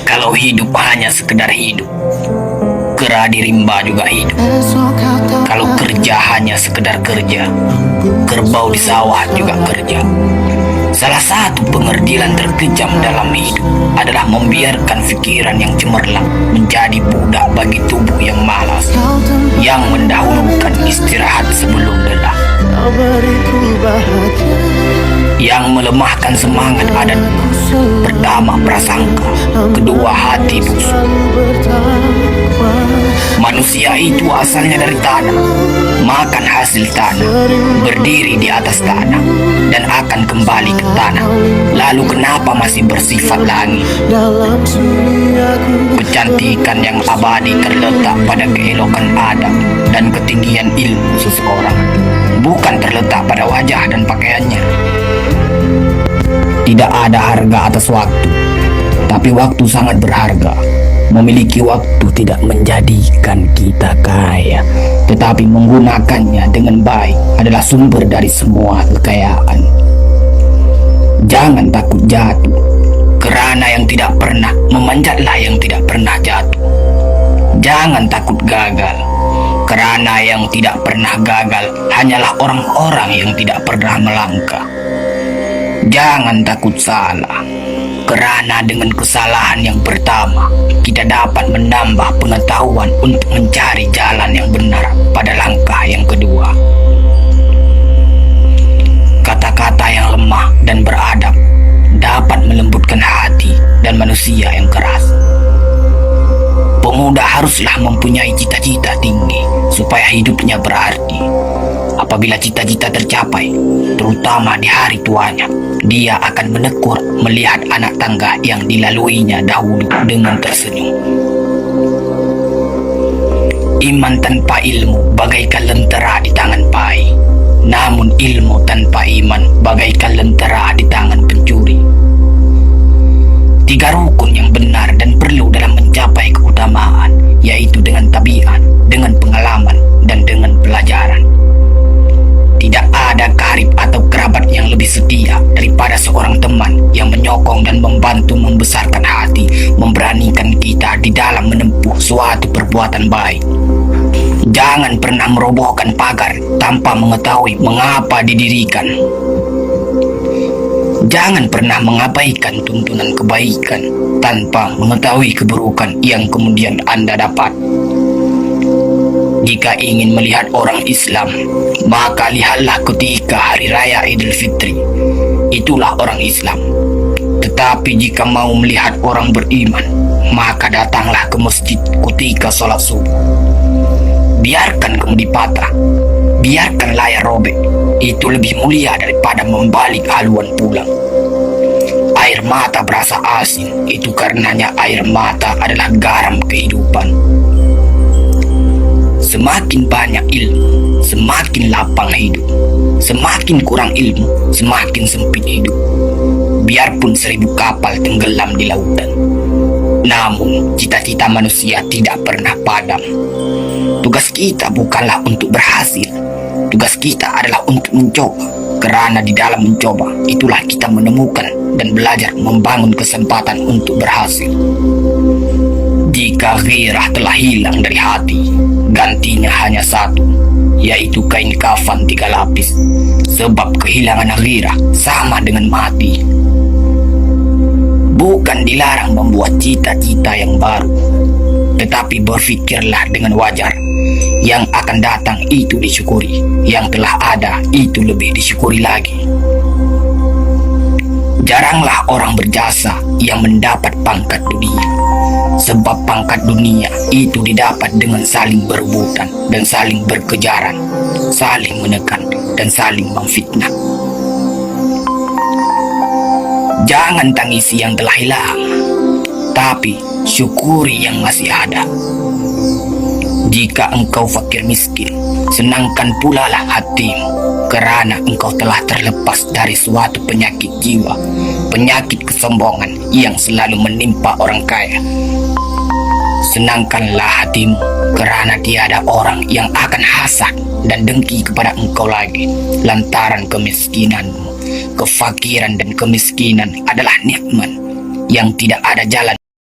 Kalau hidup hanya sekedar hidup, kera di rimba juga hidup. Kalau kerja hanya sekedar kerja, kerbau di sawah juga kerja. Salah satu pengerdilan terkejam dalam hidup adalah membiarkan pikiran yang cemerlang menjadi budak bagi tubuh yang malas, yang mendahulukan istirahat sebelum lelah, yang melemahkan semangat ada dua. Pertama prasangka, kedua hati busuk. Manusia itu asalnya dari tanah, makan hasil tanah, berdiri di atas tanah, dan akan kembali ke tanah. Lalu kenapa masih bersifat langit? Kecantikan yang abadi terletak pada keelokan adab dan ketinggian ilmu seseorang, bukan terletak pada wajah dan pakaiannya. Tidak ada harga atas waktu, tapi waktu sangat berharga. Memiliki waktu tidak menjadikan kita kaya, tetapi menggunakannya dengan baik adalah sumber dari semua kekayaan. Jangan takut jatuh, kerana yang tidak pernah memanjatlah yang tidak pernah jatuh. Jangan takut gagal, kerana yang tidak pernah gagal hanyalah orang-orang yang tidak pernah melangkah. Jangan takut salah, kerana dengan kesalahan yang pertama kita dapat menambah pengetahuan untuk mencari jalan yang benar pada langkah yang kedua. Kata-kata yang lemah dan beradab dapat melembutkan hati dan manusia yang keras. Pemuda haruslah mempunyai cita-cita tinggi supaya hidupnya berarti. Apabila cita-cita tercapai, terutama di hari tuanya, dia akan menekur melihat anak tangga yang dilaluinya dahulu dengan tersenyum. Iman tanpa ilmu bagaikan lentera di tangan pai, namun ilmu tanpa iman bagaikan lentera di tangan pencuri. Tiga rukun yang benar dan perlu dalam mencapai keutamaan, yaitu dengan tabiat, dengan pengalaman, dan dengan pelajaran. Tidak ada karib atau kerabat yang lebih setia daripada seorang teman yang menyokong dan membantu membesarkan hati, memberanikan kita di dalam menempuh suatu perbuatan baik. Jangan pernah merobohkan pagar tanpa mengetahui mengapa didirikan. Jangan pernah mengabaikan tuntunan kebaikan tanpa mengetahui keburukan yang kemudian Anda dapat. Jika ingin melihat orang Islam, maka lihatlah ketika Hari Raya Idul Fitri. Itulah orang Islam. Tetapi jika mau melihat orang beriman, maka datanglah ke masjid ketika sholat subuh. Biarkan kemudi patah, biarkan layar robek. Itu lebih mulia daripada membalik haluan pulang. Air mata berasa asin, itu karenanya air mata adalah garam kehidupan. Semakin banyak ilmu, semakin lapang hidup. Semakin kurang ilmu, semakin sempit hidup. Biarpun 1000 kapal tenggelam di lautan, namun cita-cita manusia tidak pernah padam. Tugas kita bukanlah untuk berhasil, tugas kita adalah untuk mencoba. Kerana di dalam mencoba, itulah kita menemukan dan belajar membangun kesempatan untuk berhasil. Jika ghirah telah hilang dari hati, gantinya hanya satu, yaitu kain kafan 3 lapis. Sebab kehilangan ghirah sama dengan mati. Bukan dilarang membuat cita-cita yang baru, tetapi berfikirlah dengan wajar. Yang akan datang itu disyukuri, yang telah ada itu lebih disyukuri lagi. Jaranglah orang berjasa yang mendapat pangkat dunia, sebab pangkat dunia itu didapat dengan saling berebutan dan saling berkejaran, saling menekan dan saling memfitnah. Jangan tangisi yang telah hilang, tapi syukuri yang masih ada. Jika engkau fakir miskin, senangkan pula lah hatimu, kerana engkau telah terlepas dari suatu penyakit jiwa, penyakit kesombongan yang selalu menimpa orang kaya. Senangkanlah hatimu, kerana tiada orang yang akan hasad dan dengki kepada engkau lagi, lantaran kemiskinanmu. Kefakiran dan kemiskinan adalah nikmat. yang tidak ada jalan